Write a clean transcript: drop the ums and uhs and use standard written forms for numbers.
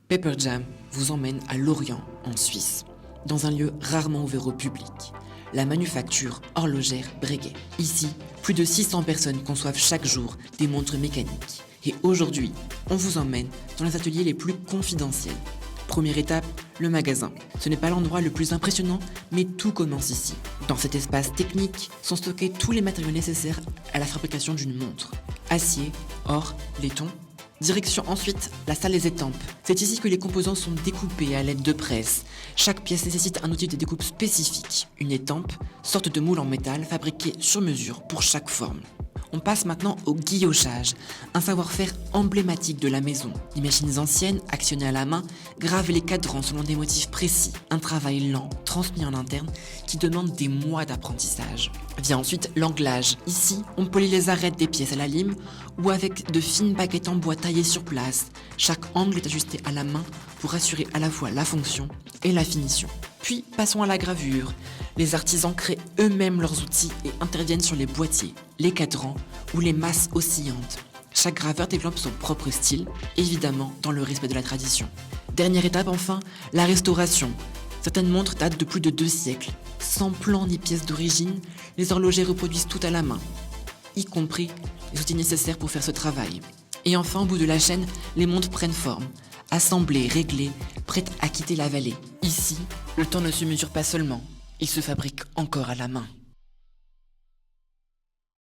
Pepper Jam vous emmène à Lorient, en Suisse, dans un lieu rarement ouvert au public, la manufacture horlogère Breguet. Ici, plus de 600 personnes conçoivent chaque jour des montres mécaniques. Et aujourd'hui, on vous emmène dans les ateliers les plus confidentiels. Première étape, le magasin. Ce n'est pas l'endroit le plus impressionnant, mais tout commence ici. Dans cet espace technique sont stockés tous les matériaux nécessaires à la fabrication d'une montre. Acier, or, laiton. Direction ensuite la salle des étampes. C'est ici que les composants sont découpés à l'aide de presse. Chaque pièce nécessite un outil de découpe spécifique. Une étampe, sorte de moule en métal fabriqué sur mesure pour chaque forme. On passe maintenant au guillochage, un savoir-faire emblématique de la maison. Les machines anciennes, actionnées à la main, gravent les cadrans selon des motifs précis. Un travail lent, transmis en interne, qui demande des mois d'apprentissage. Vient ensuite l'anglage. Ici, on polit les arêtes des pièces à la lime ou avec de fines baguettes en bois taillées sur place. Chaque angle est ajusté à la main pour assurer à la fois la fonction et la finition. Puis passons à la gravure. Les artisans créent eux-mêmes leurs outils et interviennent sur les boîtiers, les cadrans ou les masses oscillantes. Chaque graveur développe son propre style, évidemment dans le respect de la tradition. Dernière étape enfin, la restauration. Certaines montres datent de plus de 2 siècles. Sans plan ni pièces d'origine, les horlogers reproduisent tout à la main, y compris les outils nécessaires pour faire ce travail. Et enfin, au bout de la chaîne, les montres prennent forme. Assemblées, réglées, prêtes à quitter la vallée. Ici, le temps ne se mesure pas seulement, il se fabrique encore à la main.